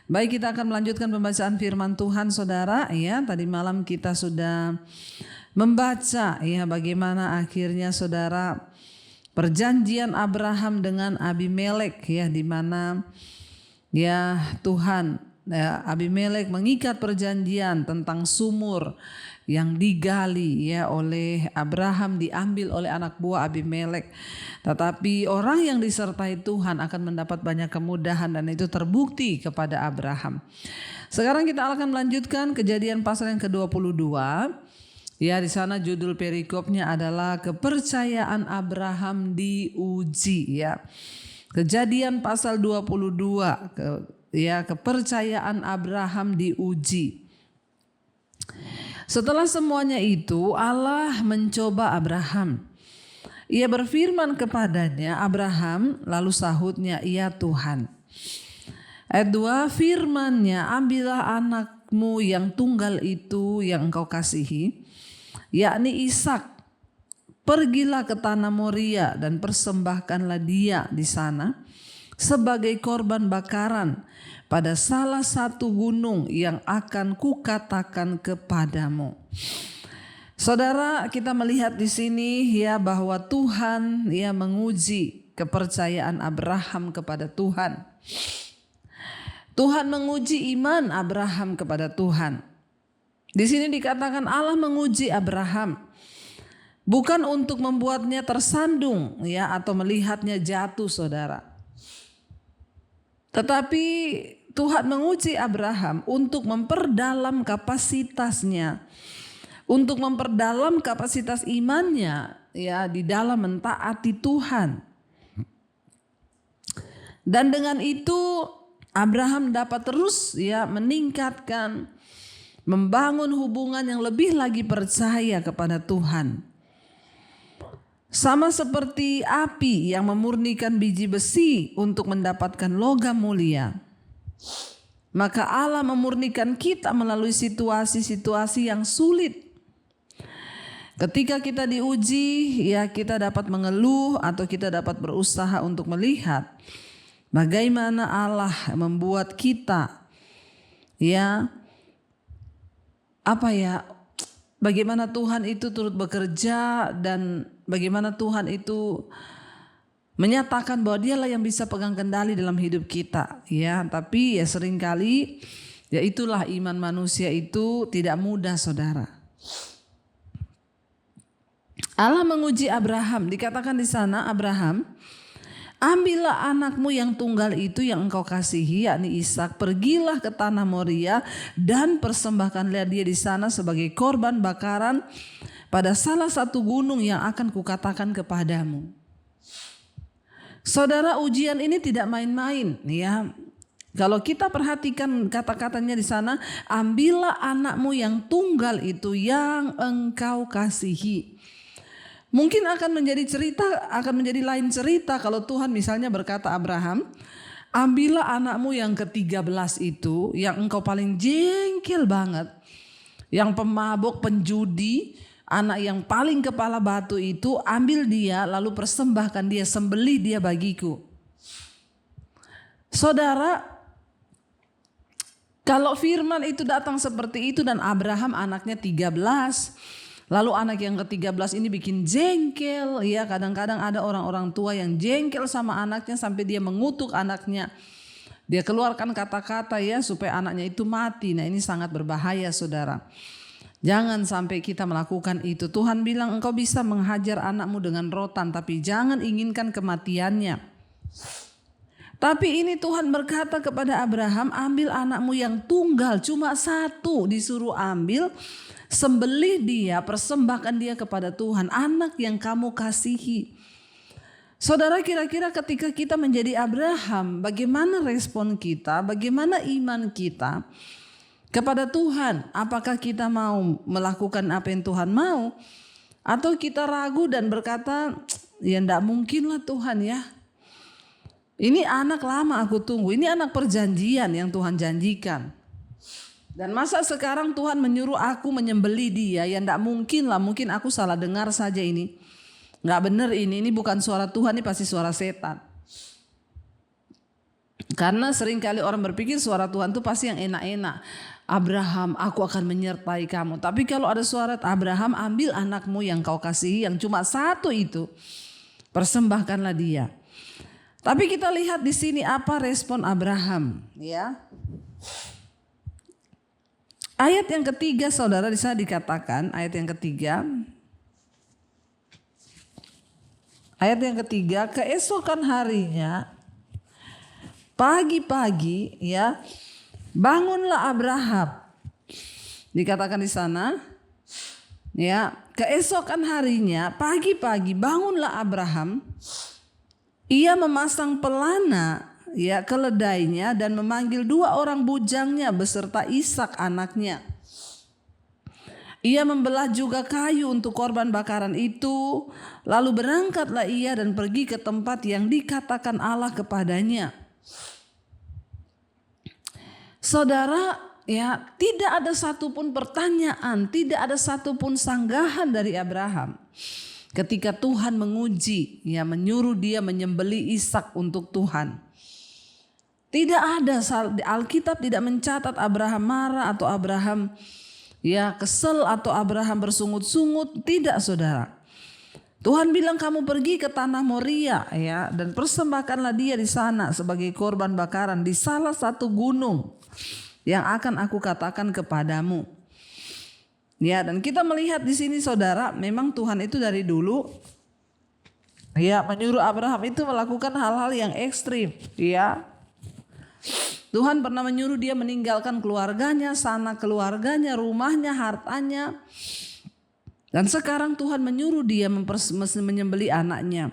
Baik, kita akan melanjutkan pembacaan firman Tuhan saudara ya. Tadi malam kita sudah membaca ya bagaimana akhirnya saudara perjanjian Abraham dengan Abimelek ya, di mana ya Tuhan ya, Abimelek mengikat perjanjian tentang sumur yang digali ya oleh Abraham, diambil oleh anak buah Abimelek. Tetapi orang yang disertai Tuhan akan mendapat banyak kemudahan, dan itu terbukti kepada Abraham. Sekarang kita akan melanjutkan Kejadian pasal yang ke-22. Ya, di sana judul perikopnya adalah kepercayaan Abraham diuji ya. Kejadian pasal 22 ya, kepercayaan Abraham diuji. Setelah semuanya itu Allah mencoba Abraham. Ia berfirman kepadanya, Abraham, lalu sahutnya, iya Tuhan. Ayat 2, firman-Nya, ambillah anakmu yang tunggal itu yang engkau kasihi, yakni Ishak. Pergilah ke tanah Moria dan persembahkanlah dia di sana sebagai korban bakaran pada salah satu gunung yang akan kukatakan kepadamu. Saudara, kita melihat di sini ya bahwa Tuhan ya menguji kepercayaan Abraham kepada Tuhan. Tuhan menguji iman Abraham kepada Tuhan. Di sini dikatakan Allah menguji Abraham bukan untuk membuatnya tersandung ya atau melihatnya jatuh saudara. Tetapi Tuhan menguji Abraham untuk memperdalam kapasitasnya, untuk memperdalam kapasitas imannya ya di dalam mentaati Tuhan. Dan dengan itu Abraham dapat terus ya meningkatkan, membangun hubungan yang lebih lagi percaya kepada Tuhan. Sama seperti api yang memurnikan biji besi untuk mendapatkan logam mulia, maka Allah memurnikan kita melalui situasi-situasi yang sulit. Ketika kita diuji, ya kita dapat mengeluh atau kita dapat berusaha untuk melihat bagaimana Allah membuat kita bagaimana Tuhan itu turut bekerja, dan bagaimana Tuhan itu menyatakan bahwa dialah yang bisa pegang kendali dalam hidup kita ya. Tapi ya seringkali ya itulah iman manusia itu tidak mudah saudara. Allah menguji Abraham, dikatakan di sana, Abraham, ambillah anakmu yang tunggal itu yang engkau kasihi, yakni Ishak, pergilah ke tanah Moria dan persembahkanlah dia di sana sebagai korban bakaran pada salah satu gunung yang akan kukatakan kepadamu. Saudara, ujian ini tidak main-main ya. Kalau kita perhatikan kata-katanya di sana, ambillah anakmu yang tunggal itu yang engkau kasihi. Mungkin akan menjadi lain cerita kalau Tuhan misalnya berkata Abraham, ambillah anakmu yang ke-13 itu yang engkau paling jengkel banget, yang pemabuk, penjudi, anak yang paling kepala batu itu, ambil dia lalu persembahkan dia, sembelih dia bagiku. Saudara, kalau firman itu datang seperti itu dan Abraham anaknya 13, lalu anak yang ke-13 ini bikin jengkel ya. Kadang-kadang ada orang-orang tua yang jengkel sama anaknya sampai dia mengutuk anaknya. Dia keluarkan kata-kata ya supaya anaknya itu mati. Nah, ini sangat berbahaya saudara. Jangan sampai kita melakukan itu. Tuhan bilang engkau bisa menghajar anakmu dengan rotan, tapi jangan inginkan kematiannya. Tapi ini Tuhan berkata kepada Abraham, ambil anakmu yang tunggal, cuma satu disuruh ambil, sembelih dia, persembahkan dia kepada Tuhan, anak yang kamu kasihi. Saudara, kira-kira ketika kita menjadi Abraham, bagaimana respon kita, bagaimana iman kita kepada Tuhan? Apakah kita mau melakukan apa yang Tuhan mau? Atau kita ragu dan berkata, ya enggak mungkin lah Tuhan ya. Ini anak lama aku tunggu, ini anak perjanjian yang Tuhan janjikan. Dan masa sekarang Tuhan menyuruh aku menyembelih dia, ya enggak mungkin lah, mungkin aku salah dengar saja ini. Enggak benar ini bukan suara Tuhan, ini pasti suara setan. Karena seringkali orang berpikir suara Tuhan itu pasti yang enak-enak. Abraham, aku akan menyertai kamu. Tapi kalau ada suara Abraham, ambil anakmu yang kau kasihi, yang cuma satu itu, persembahkanlah dia. Tapi kita lihat di sini apa respon Abraham, ya. Ayat yang ketiga, saudara, di sana dikatakan, ayat yang ketiga, keesokan harinya, pagi-pagi, ya, bangunlah Abraham. Dikatakan di sana, ya, keesokan harinya, pagi-pagi bangunlah Abraham. Ia memasang pelana, ya, keledainya dan memanggil 2 orang bujangnya beserta Ishak anaknya. Ia membelah juga kayu untuk korban bakaran itu. Lalu berangkatlah ia dan pergi ke tempat yang dikatakan Allah kepadanya. Saudara, ya, tidak ada satupun pertanyaan, tidak ada satupun sanggahan dari Abraham. Ketika Tuhan menguji, ya, menyuruh dia menyembelih Ishak untuk Tuhan. Tidak ada, Alkitab tidak mencatat Abraham marah atau Abraham, ya, kesel atau Abraham bersungut-sungut. Tidak, saudara. Tuhan bilang kamu pergi ke tanah Moria, ya, dan persembahkanlah dia di sana sebagai korban bakaran di salah satu gunung yang akan aku katakan kepadamu. Ya, dan kita melihat di sini, saudara, memang Tuhan itu dari dulu, ya, menyuruh Abraham itu melakukan hal-hal yang ekstrim, ya. Tuhan pernah menyuruh dia meninggalkan keluarganya, sanak keluarganya, rumahnya, hartanya. Dan sekarang Tuhan menyuruh dia menyembelih anaknya.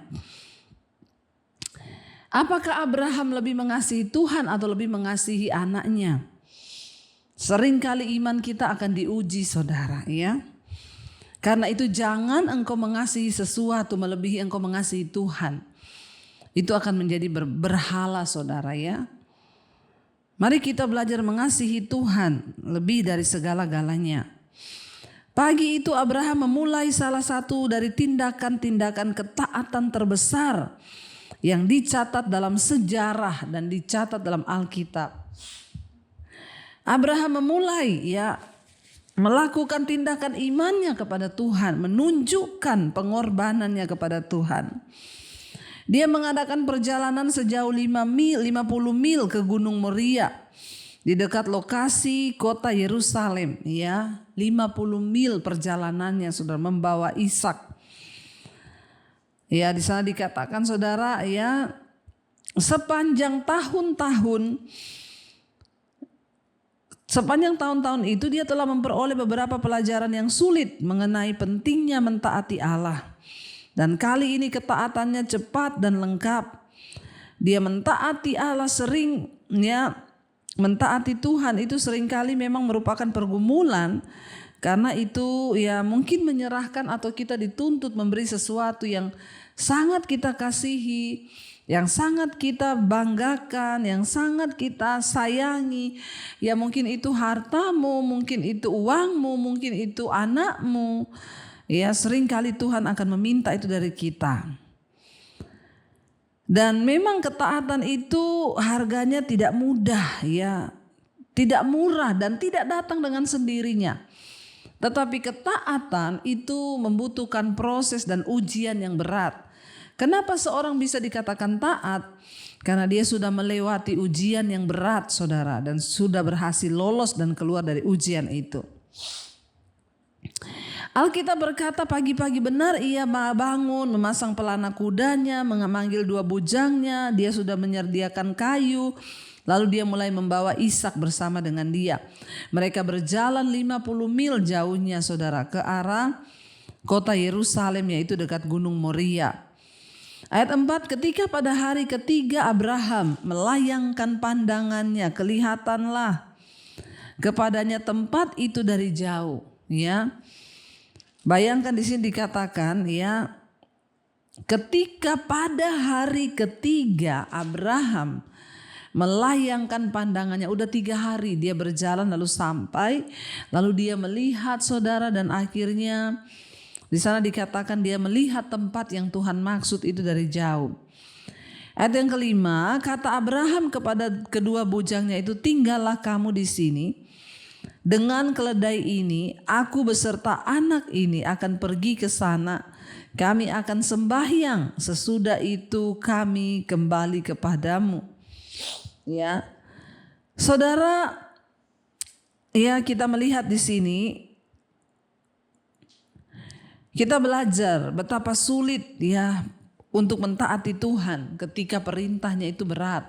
Apakah Abraham lebih mengasihi Tuhan atau lebih mengasihi anaknya? Seringkali iman kita akan diuji, saudara, ya. Karena itu jangan engkau mengasihi sesuatu melebihi engkau mengasihi Tuhan. Itu akan menjadi berhala, saudara, ya. Mari kita belajar mengasihi Tuhan lebih dari segala-galanya. Pagi itu Abraham memulai salah satu dari tindakan-tindakan ketaatan terbesar yang dicatat dalam sejarah dan dicatat dalam Alkitab. Abraham memulai, ya, melakukan tindakan imannya kepada Tuhan, menunjukkan pengorbanannya kepada Tuhan. Dia mengadakan perjalanan sejauh 50 mil ke Gunung Moria di dekat lokasi kota Yerusalem, ya. 50 mil perjalanannya, saudara, membawa Ishak. Ya, di sana dikatakan, saudara, ya, sepanjang tahun-tahun itu dia telah memperoleh beberapa pelajaran yang sulit mengenai pentingnya mentaati Allah. Dan kali ini ketaatannya cepat dan lengkap. Dia mentaati Allah mentaati Tuhan itu seringkali memang merupakan pergumulan. Karena itu, ya, mungkin menyerahkan atau kita dituntut memberi sesuatu yang sangat kita kasihi, yang sangat kita banggakan, yang sangat kita sayangi. Ya, mungkin itu hartamu, mungkin itu uangmu, mungkin itu anakmu. Ya, seringkali Tuhan akan meminta itu dari kita. Dan memang ketaatan itu harganya tidak mudah, ya. Tidak murah dan tidak datang dengan sendirinya. Tetapi ketaatan itu membutuhkan proses dan ujian yang berat. Kenapa seorang bisa dikatakan taat? Karena dia sudah melewati ujian yang berat, saudara, dan sudah berhasil lolos dan keluar dari ujian itu. Alkitab berkata pagi-pagi benar ia bangun, memasang pelana kudanya, memanggil 2 bujangnya, dia sudah menyediakan kayu, lalu dia mulai membawa Ishak bersama dengan dia. Mereka berjalan 50 mil jauhnya, saudara, ke arah kota Yerusalem, yaitu dekat Gunung Moria. Ayat 4, ketika pada hari ketiga Abraham melayangkan pandangannya, kelihatanlah kepadanya tempat itu dari jauh, ya. Bayangkan di sini dikatakan, ya, ketika pada hari ketiga Abraham melayangkan pandangannya, udah 3 hari dia berjalan lalu sampai, lalu dia melihat, saudara, dan akhirnya di sana dikatakan dia melihat tempat yang Tuhan maksud itu dari jauh. Ayat yang kelima, kata Abraham kepada kedua bujangnya itu, tinggallah kamu di sini. Dengan keledai ini, aku beserta anak ini akan pergi ke sana. Kami akan sembahyang. Sesudah itu kami kembali kepadamu. Ya, saudara, ya kita melihat di sini, kita belajar betapa sulit ya untuk mentaati Tuhan ketika perintahnya itu berat.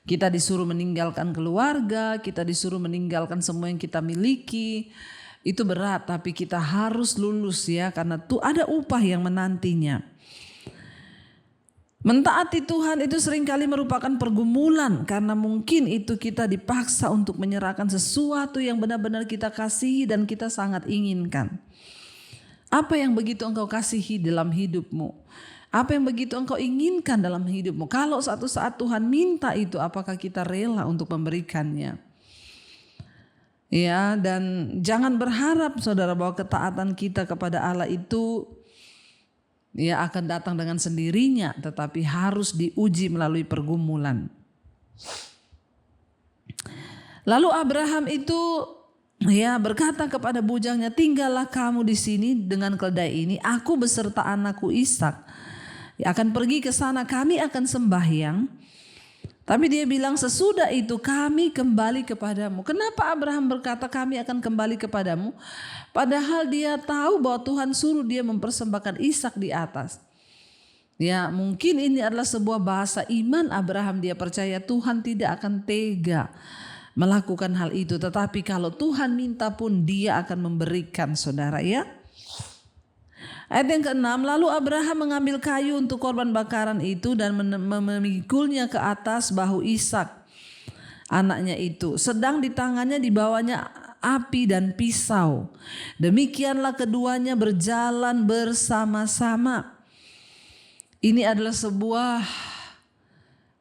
Kita disuruh meninggalkan keluarga, kita disuruh meninggalkan semua yang kita miliki. Itu berat, tapi kita harus lulus ya, karena tuh ada upah yang menantinya. Mentaati Tuhan itu seringkali merupakan pergumulan, karena mungkin itu kita dipaksa untuk menyerahkan sesuatu yang benar-benar kita kasihi dan kita sangat inginkan. Apa yang begitu engkau kasihi dalam hidupmu? Apa yang begitu engkau inginkan dalam hidupmu? Kalau suatu saat Tuhan minta itu, apakah kita rela untuk memberikannya? Ya, dan jangan berharap saudara bahwa ketaatan kita kepada Allah itu ya akan datang dengan sendirinya, tetapi harus diuji melalui pergumulan. Lalu Abraham itu ya berkata kepada bujangnya, tinggallah kamu di sini dengan keledai ini, aku beserta anakku Ishak akan pergi ke sana, kami akan sembahyang. Tapi dia bilang, sesudah itu kami kembali kepadamu. Kenapa Abraham berkata kami akan kembali kepadamu? Padahal dia tahu bahwa Tuhan suruh dia mempersembahkan Ishak di atas. Ya, mungkin ini adalah sebuah bahasa iman Abraham. Dia percaya Tuhan tidak akan tega melakukan hal itu. Tetapi kalau Tuhan minta pun dia akan memberikan, saudara ya. Ayat yang ke-6, lalu Abraham mengambil kayu untuk korban bakaran itu dan memikulnya ke atas bahu Ishak, anaknya itu. Sedang di tangannya dibawanya api dan pisau. Demikianlah keduanya berjalan bersama-sama. Ini adalah sebuah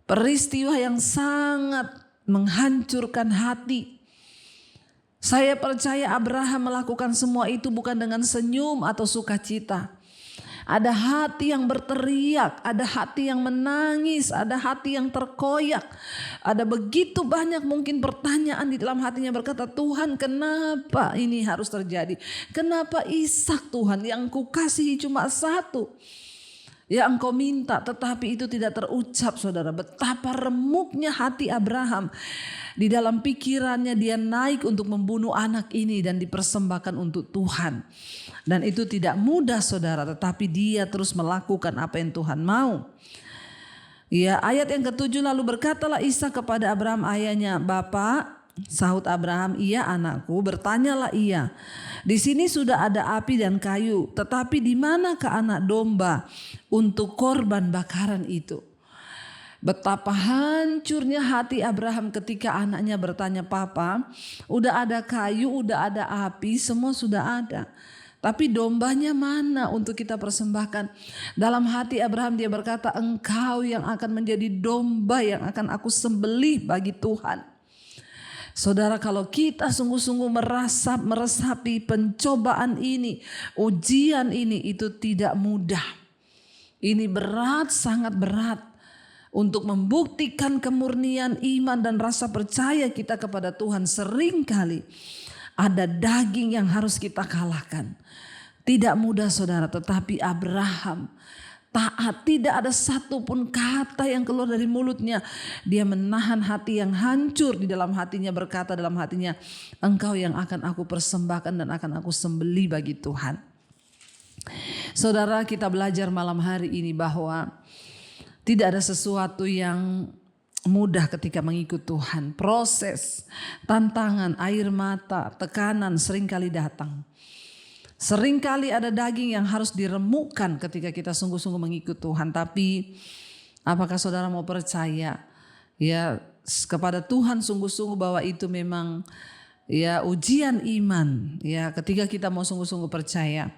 peristiwa yang sangat menghancurkan hati. Saya percaya Abraham melakukan semua itu bukan dengan senyum atau sukacita. Ada hati yang berteriak, ada hati yang menangis, ada hati yang terkoyak. Ada begitu banyak mungkin pertanyaan di dalam hatinya, berkata, Tuhan kenapa ini harus terjadi? Kenapa Ishak Tuhan yang ku kasihi cuma satu? Ya engkau minta, tetapi itu tidak terucap, saudara. Betapa remuknya hati Abraham. Di dalam pikirannya dia naik untuk membunuh anak ini dan dipersembahkan untuk Tuhan. Dan itu tidak mudah, saudara, tetapi dia terus melakukan apa yang Tuhan mau. Ya, ayat yang ke-7, lalu berkatalah Ishak kepada Abraham ayahnya, Bapak, sahut Abraham, iya anakku. Bertanyalah ia, di sini sudah ada api dan kayu, tetapi di manakah anak domba untuk korban bakaran itu? Betapa hancurnya hati Abraham ketika anaknya bertanya, Papa, udah ada kayu, udah ada api, semua sudah ada. Tapi dombanya mana untuk kita persembahkan? Dalam hati Abraham dia berkata, engkau yang akan menjadi domba yang akan aku sembelih bagi Tuhan. Saudara, kalau kita sungguh-sungguh meresapi pencobaan ini, ujian ini, itu tidak mudah. Ini berat, sangat berat. Untuk membuktikan kemurnian iman dan rasa percaya kita kepada Tuhan, seringkali ada daging yang harus kita kalahkan. Tidak mudah, saudara, tetapi Abraham taat, tidak ada satupun kata yang keluar dari mulutnya. Dia menahan hati yang hancur di dalam hatinya, berkata dalam hatinya, engkau yang akan aku persembahkan dan akan aku sembelih bagi Tuhan. Saudara, kita belajar malam hari ini bahwa tidak ada sesuatu yang mudah ketika mengikut Tuhan. Proses, tantangan, air mata, tekanan seringkali datang. Seringkali ada daging yang harus diremukkan ketika kita sungguh-sungguh mengikut Tuhan. Tapi apakah saudara mau percaya ya kepada Tuhan sungguh-sungguh bahwa itu memang ya ujian iman. Ya, ketika kita mau sungguh-sungguh percaya,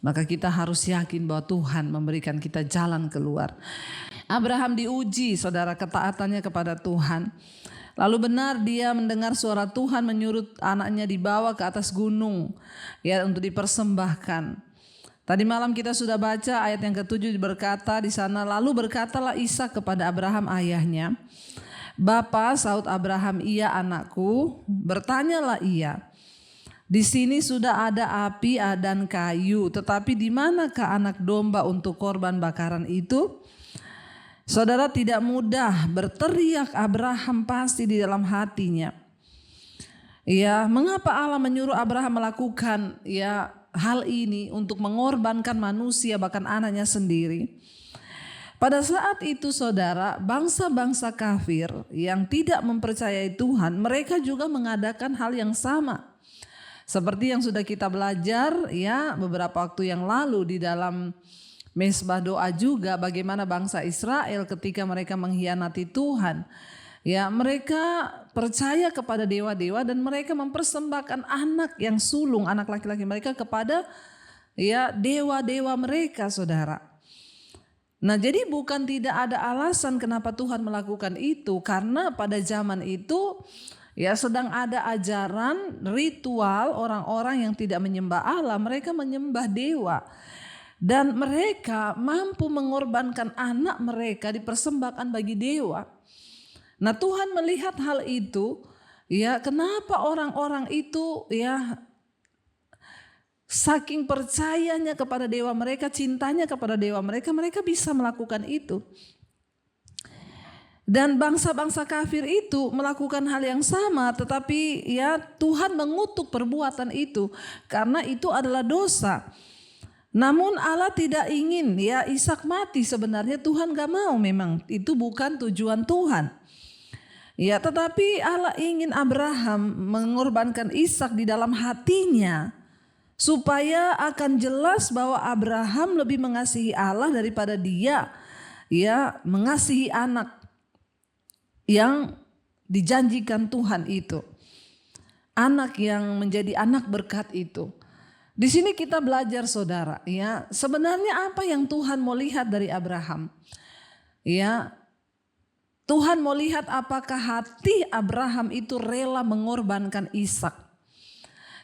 maka kita harus yakin bahwa Tuhan memberikan kita jalan keluar. Abraham diuji, saudara, ketaatannya kepada Tuhan. Lalu benar dia mendengar suara Tuhan menyuruh anaknya dibawa ke atas gunung ya untuk dipersembahkan. Tadi malam kita sudah baca ayat yang ke-7 berkata di sana, lalu berkatalah Ishak kepada Abraham ayahnya, "Bapa," sahut Abraham, "Iya anakku." Bertanyalah ia, "Di sini sudah ada api dan kayu, tetapi di manakah anak domba untuk korban bakaran itu?" Saudara, tidak mudah berteriak Abraham pasti di dalam hatinya. Ya, mengapa Allah menyuruh Abraham melakukan hal ini untuk mengorbankan manusia bahkan anaknya sendiri? Pada saat itu saudara, bangsa-bangsa kafir yang tidak mempercayai Tuhan, mereka juga mengadakan hal yang sama. Seperti yang sudah kita belajar beberapa waktu yang lalu di dalam mesbah doa juga, bagaimana bangsa Israel ketika mereka mengkhianati Tuhan. Mereka percaya kepada dewa-dewa dan mereka mempersembahkan anak yang sulung, anak laki-laki mereka kepada dewa-dewa mereka, saudara. Nah, jadi bukan tidak ada alasan kenapa Tuhan melakukan itu, karena pada zaman itu sedang ada ajaran ritual orang-orang yang tidak menyembah Allah, mereka menyembah dewa. Dan mereka mampu mengorbankan anak mereka dipersembahkan bagi dewa. Nah, Tuhan melihat hal itu, kenapa orang-orang itu saking percayanya kepada dewa mereka, cintanya kepada dewa mereka, mereka bisa melakukan itu. Dan bangsa-bangsa kafir itu melakukan hal yang sama, tetapi Tuhan mengutuk perbuatan itu karena itu adalah dosa. Namun Allah tidak ingin Ishak mati, sebenarnya Tuhan gak mau, memang itu bukan tujuan Tuhan. Tetapi Allah ingin Abraham mengorbankan Ishak di dalam hatinya supaya akan jelas bahwa Abraham lebih mengasihi Allah daripada dia mengasihi anak yang dijanjikan Tuhan itu. Anak yang menjadi anak berkat itu. Di sini kita belajar, saudara, sebenarnya apa yang Tuhan mau lihat dari Abraham? Tuhan mau lihat apakah hati Abraham itu rela mengorbankan Ishak.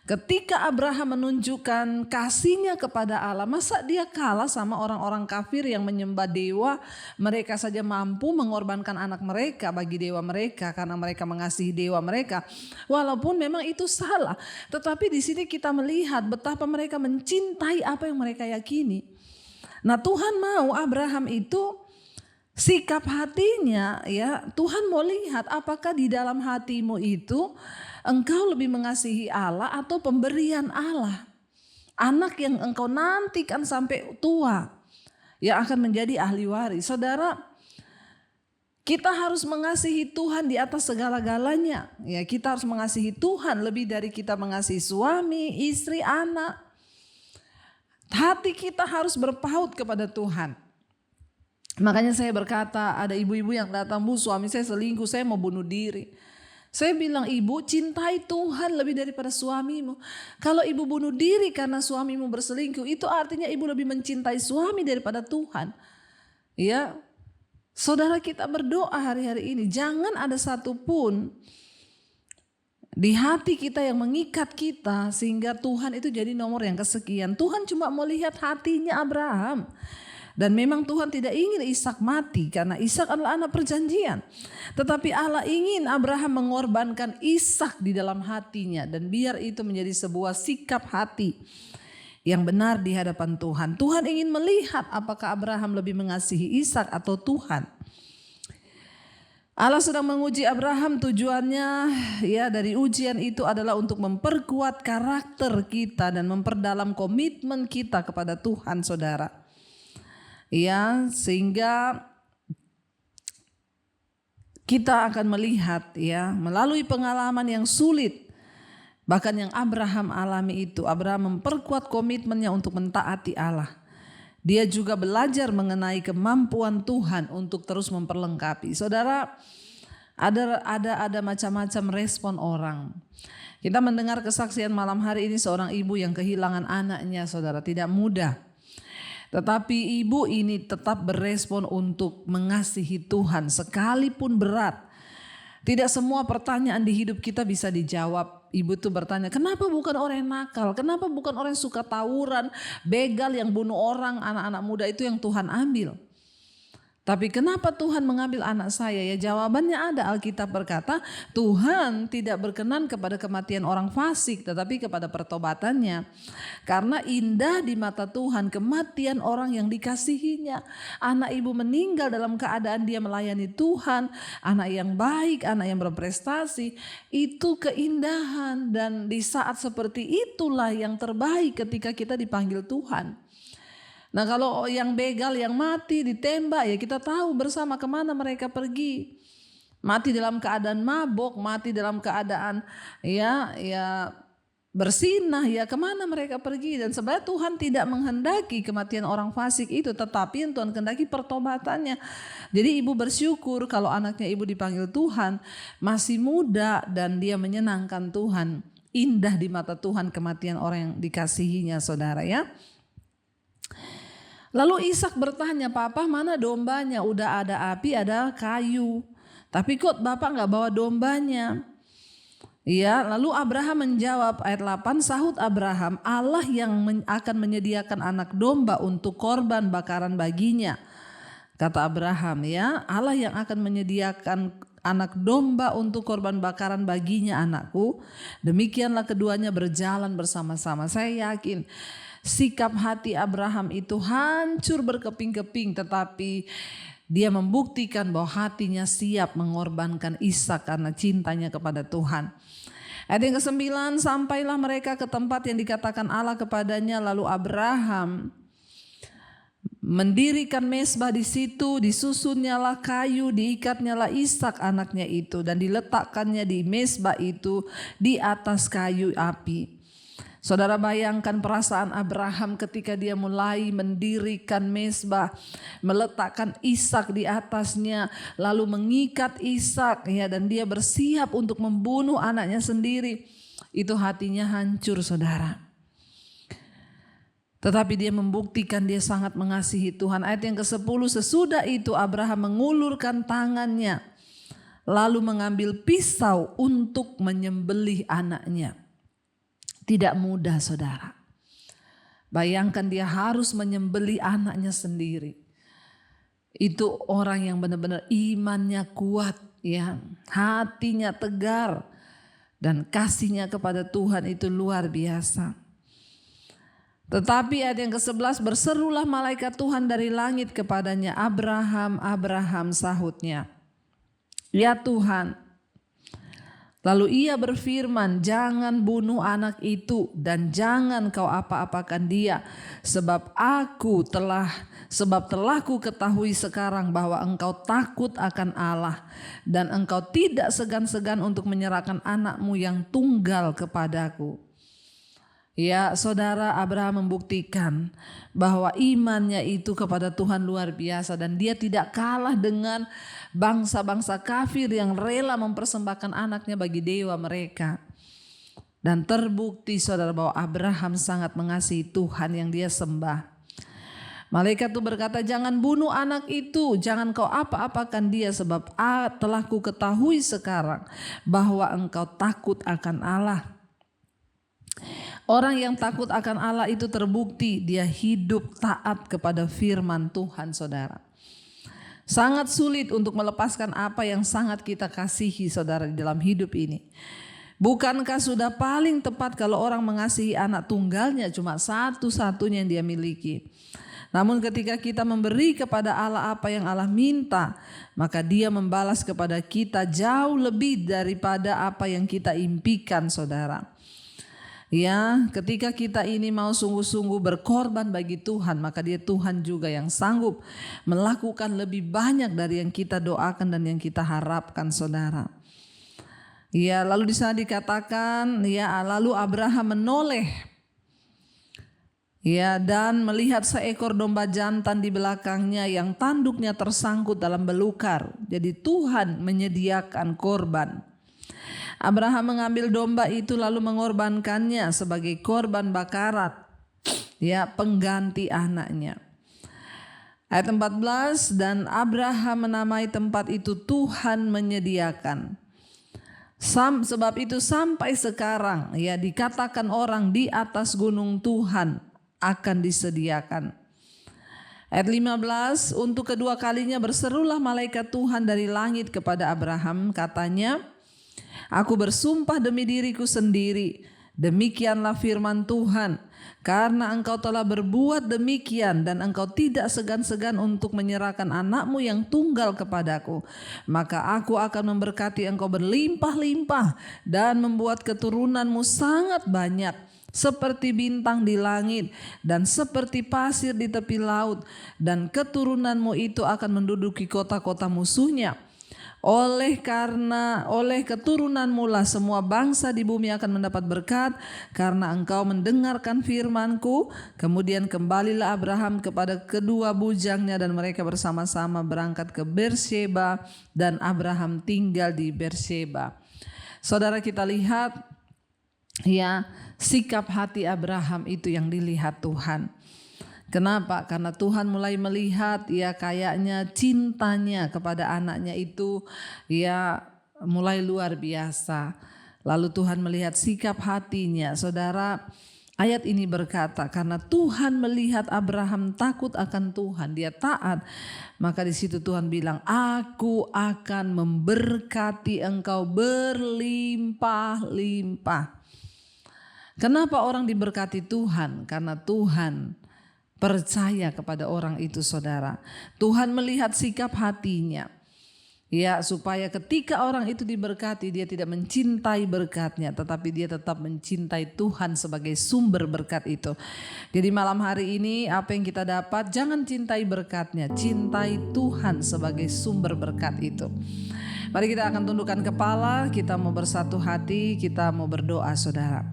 Ketika Abraham menunjukkan kasihnya kepada Allah, masa dia kalah sama orang-orang kafir yang menyembah dewa? Mereka saja mampu mengorbankan anak mereka bagi dewa mereka karena mereka mengasihi dewa mereka. Walaupun memang itu salah, tetapi di sini kita melihat betapa mereka mencintai apa yang mereka yakini. Nah, Tuhan mau Abraham itu sikap hatinya, Tuhan mau lihat apakah di dalam hatimu itu engkau lebih mengasihi Allah atau pemberian Allah. Anak yang engkau nantikan sampai tua yang akan menjadi ahli waris. Saudara, kita harus mengasihi Tuhan di atas segala-galanya. Kita harus mengasihi Tuhan lebih dari kita mengasihi suami, istri, anak. Hati kita harus berpaut kepada Tuhan. Makanya saya berkata, ada ibu-ibu yang datang, "Bu, suami saya selingkuh, saya mau bunuh diri." Saya bilang, "Ibu, cintai Tuhan lebih daripada suamimu." Kalau ibu bunuh diri karena suamimu berselingkuh, itu artinya ibu lebih mencintai suami daripada Tuhan. Saudara, kita berdoa hari-hari ini, jangan ada satupun di hati kita yang mengikat kita sehingga Tuhan itu jadi nomor yang kesekian. Tuhan cuma mau lihat hatinya Abraham. Dan memang Tuhan tidak ingin Ishak mati karena Ishak adalah anak perjanjian. Tetapi Allah ingin Abraham mengorbankan Ishak di dalam hatinya. Dan biar itu menjadi sebuah sikap hati yang benar di hadapan Tuhan. Tuhan ingin melihat apakah Abraham lebih mengasihi Ishak atau Tuhan. Allah sedang menguji Abraham, tujuannya dari ujian itu adalah untuk memperkuat karakter kita dan memperdalam komitmen kita kepada Tuhan, saudara. Sehingga kita akan melihat melalui pengalaman yang sulit, bahkan yang Abraham alami itu, Abraham memperkuat komitmennya untuk mentaati Allah. Dia juga belajar mengenai kemampuan Tuhan untuk terus memperlengkapi. Saudara, ada macam-macam respon orang. Kita mendengar kesaksian malam hari ini seorang ibu yang kehilangan anaknya, saudara, tidak mudah. Tetapi ibu ini tetap berespon untuk mengasihi Tuhan sekalipun berat. Tidak semua pertanyaan di hidup kita bisa dijawab ibu tuh bertanya, kenapa bukan orang yang nakal? Kenapa bukan orang yang suka tawuran, begal, yang bunuh orang, anak-anak muda itu yang Tuhan ambil? Tapi kenapa Tuhan mengambil anak saya? Ya jawabannya ada. Alkitab berkata Tuhan tidak berkenan kepada kematian orang fasik, tetapi kepada pertobatannya. Karena indah di mata Tuhan kematian orang yang dikasihinya. Anak ibu meninggal dalam keadaan dia melayani Tuhan. Anak yang baik, anak yang berprestasi. Itu keindahan, dan di saat seperti itulah yang terbaik ketika kita dipanggil Tuhan. Nah kalau yang begal, yang mati ditembak, ya kita tahu bersama kemana mereka pergi. Mati dalam keadaan mabok, mati dalam keadaan ya bersinah, ya kemana mereka pergi. Dan sebenarnya Tuhan tidak menghendaki kematian orang fasik itu, tetapi yang Tuhan kehendaki pertobatannya. Jadi ibu bersyukur kalau anaknya ibu dipanggil Tuhan, masih muda dan dia menyenangkan Tuhan. Indah di mata Tuhan kematian orang yang dikasihinya, saudara ya. Lalu Ishak bertanya, Papa mana dombanya? Udah ada api, ada kayu. Tapi kok Bapak gak bawa dombanya? Ya, lalu Abraham menjawab, ayat 8, sahut Abraham, Allah yang akan menyediakan anak domba untuk korban bakaran baginya. Kata Abraham, ya, Allah yang akan menyediakan anak domba untuk korban bakaran baginya, anakku. Demikianlah keduanya berjalan bersama-sama. Saya yakin sikap hati Abraham itu hancur berkeping-keping, tetapi dia membuktikan bahwa hatinya siap mengorbankan Ishak karena cintanya kepada Tuhan. Ayat yang ke-9, sampailah mereka ke tempat yang dikatakan Allah kepadanya, lalu Abraham mendirikan mezbah di situ, disusunnyalah kayu, diikatnyalah Ishak anaknya itu, dan diletakkannya di mezbah itu di atas kayu api. Saudara bayangkan perasaan Abraham ketika dia mulai mendirikan mezbah, meletakkan Ishak di atasnya, lalu mengikat Ishak, ya, dan dia bersiap untuk membunuh anaknya sendiri. Itu hatinya hancur, saudara. Tetapi dia membuktikan dia sangat mengasihi Tuhan. Ayat yang ke-10, sesudah itu Abraham mengulurkan tangannya, lalu mengambil pisau untuk menyembelih anaknya. Tidak mudah, saudara. Bayangkan dia harus menyembelih anaknya sendiri. Itu orang yang benar-benar imannya kuat, ya, hatinya tegar, dan kasihnya kepada Tuhan itu luar biasa. Tetapi ayat yang ke-11, berserulah malaikat Tuhan dari langit kepadanya, Abraham, Abraham, sahutnya, ya Tuhan. Lalu ia berfirman, jangan bunuh anak itu dan jangan kau apa-apakan dia, sebab telah ku ketahui sekarang bahwa engkau takut akan Allah dan engkau tidak segan-segan untuk menyerahkan anakmu yang tunggal kepadaku. Ya, saudara, Abraham membuktikan bahwa imannya itu kepada Tuhan luar biasa, dan dia tidak kalah dengan bangsa-bangsa kafir yang rela mempersembahkan anaknya bagi dewa mereka. Dan terbukti, saudara, bahwa Abraham sangat mengasihi Tuhan yang dia sembah. Malaikat itu berkata, jangan bunuh anak itu, jangan kau apa-apakan dia, sebab telah ku ketahui sekarang bahwa engkau takut akan Allah. Orang yang takut akan Allah itu terbukti dia hidup taat kepada firman Tuhan, saudara. Sangat sulit untuk melepaskan apa yang sangat kita kasihi, saudara, di dalam hidup ini. Bukankah sudah paling tepat kalau orang mengasihi anak tunggalnya cuma satu-satunya yang dia miliki? Namun ketika kita memberi kepada Allah apa yang Allah minta, maka dia membalas kepada kita jauh lebih daripada apa yang kita impikan, saudara. Ya, ketika kita ini mau sungguh-sungguh berkorban bagi Tuhan, maka dia Tuhan juga yang sanggup melakukan lebih banyak dari yang kita doakan dan yang kita harapkan, saudara. Ya, lalu di sana dikatakan, ya, lalu Abraham menoleh, ya, dan melihat seekor domba jantan di belakangnya yang tanduknya tersangkut dalam belukar. Jadi Tuhan menyediakan korban. Abraham mengambil domba itu lalu mengorbankannya sebagai korban bakaran, ya, pengganti anaknya. Ayat 14, dan Abraham menamai tempat itu Tuhan menyediakan. Sebab itu sampai sekarang ya dikatakan orang di atas gunung Tuhan akan disediakan. Ayat 15, untuk kedua kalinya berserulah malaikat Tuhan dari langit kepada Abraham, katanya, aku bersumpah demi diriku sendiri, demikianlah firman Tuhan, karena engkau telah berbuat demikian dan engkau tidak segan-segan untuk menyerahkan anakmu yang tunggal kepadaku, maka aku akan memberkati engkau berlimpah-limpah dan membuat keturunanmu sangat banyak, seperti bintang di langit dan seperti pasir di tepi laut, dan keturunanmu itu akan menduduki kota-kota musuhnya. Oleh keturunanmu lah semua bangsa di bumi akan mendapat berkat, karena engkau mendengarkan firman-Ku. Kemudian kembalilah Abraham kepada kedua bujangnya dan mereka bersama-sama berangkat ke Berseba, dan Abraham tinggal di Berseba. Saudara, kita lihat ya, sikap hati Abraham itu yang dilihat Tuhan. Kenapa? Karena Tuhan mulai melihat ya kayaknya cintanya kepada anaknya itu ya mulai luar biasa. Lalu Tuhan melihat sikap hatinya. Saudara, ayat ini berkata karena Tuhan melihat Abraham takut akan Tuhan, dia taat, maka di situ Tuhan bilang, aku akan memberkati engkau berlimpah-limpah. Kenapa orang diberkati Tuhan? Karena Tuhan percaya kepada orang itu, saudara. Tuhan melihat sikap hatinya. Ya, supaya ketika orang itu diberkati, dia tidak mencintai berkatnya, tetapi dia tetap mencintai Tuhan sebagai sumber berkat itu. Jadi malam hari ini apa yang kita dapat, jangan cintai berkatnya, cintai Tuhan sebagai sumber berkat itu. Mari kita akan tundukkan kepala, kita mau bersatu hati, kita mau berdoa, saudara.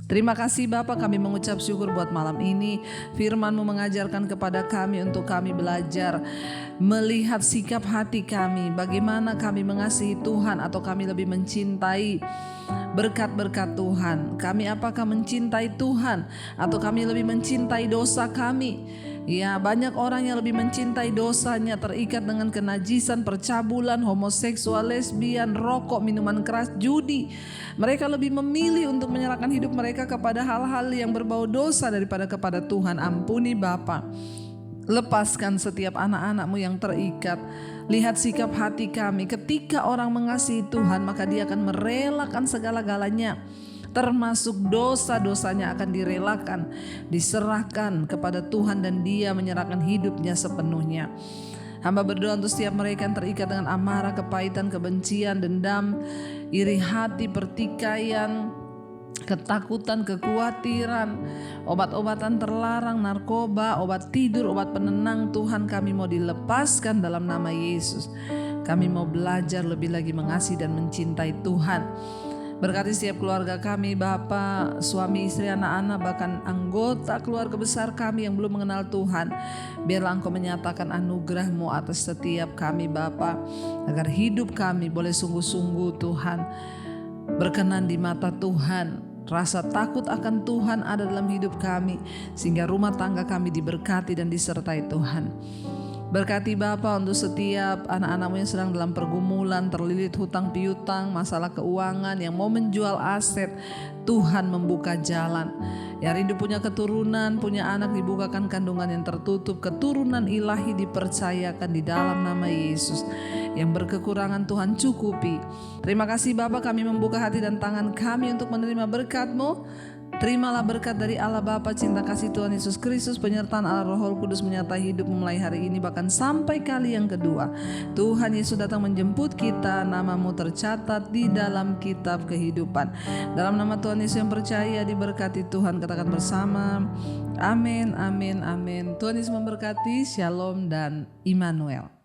Terima kasih Bapa, kami mengucap syukur buat malam ini. Firman-Mu mengajarkan kepada kami untuk kami belajar melihat sikap hati kami, bagaimana kami mengasihi Tuhan atau kami lebih mencintai berkat-berkat Tuhan. Kami apakah mencintai Tuhan atau kami lebih mencintai dosa kami? Ya, banyak orang yang lebih mencintai dosanya, terikat dengan kenajisan, percabulan, homoseksual, lesbian, rokok, minuman keras, judi. Mereka lebih memilih untuk menyerahkan hidup mereka kepada hal-hal yang berbau dosa daripada kepada Tuhan. Ampuni Bapa. Lepaskan setiap anak-anak-Mu yang terikat. Lihat sikap hati kami. Ketika orang mengasihi Tuhan, maka dia akan merelakan segala-galanya, termasuk dosa-dosanya akan direlakan, diserahkan kepada Tuhan, dan dia menyerahkan hidupnya sepenuhnya. Hamba berdoa untuk setiap mereka yang terikat dengan amarah, kepahitan, kebencian, dendam, iri hati, pertikaian, ketakutan, kekhawatiran, obat-obatan terlarang, narkoba, obat tidur, obat penenang. Tuhan, kami mau dilepaskan dalam nama Yesus. Kami mau belajar lebih lagi mengasihi dan mencintai Tuhan. Berkati setiap keluarga kami Bapa, suami, istri, anak-anak, bahkan anggota keluarga besar kami yang belum mengenal Tuhan. Biarlah Engkau menyatakan anugerah-Mu atas setiap kami Bapa, agar hidup kami boleh sungguh-sungguh Tuhan berkenan di mata Tuhan. Rasa takut akan Tuhan ada dalam hidup kami, sehingga rumah tangga kami diberkati dan disertai Tuhan. Berkati Bapa untuk setiap anak-anak-Mu yang sedang dalam pergumulan, terlilit hutang piutang, masalah keuangan, yang mau menjual aset. Tuhan membuka jalan. Yang rindu punya keturunan, punya anak, dibukakan kandungan yang tertutup. Keturunan ilahi dipercayakan di dalam nama Yesus. Yang berkekurangan Tuhan cukupi. Terima kasih Bapa, kami membuka hati dan tangan kami untuk menerima berkat-Mu. Terimalah berkat dari Allah Bapa, cinta kasih Tuhan Yesus Kristus, penyertaan Allah Roh Kudus menyertai hidup mulai hari ini bahkan sampai kali yang kedua. Tuhan Yesus datang menjemput kita, nama-Mu tercatat di dalam kitab kehidupan. Dalam nama Tuhan Yesus yang percaya, diberkati Tuhan, katakan bersama, amin, amin, amin. Tuhan Yesus memberkati, shalom dan Immanuel.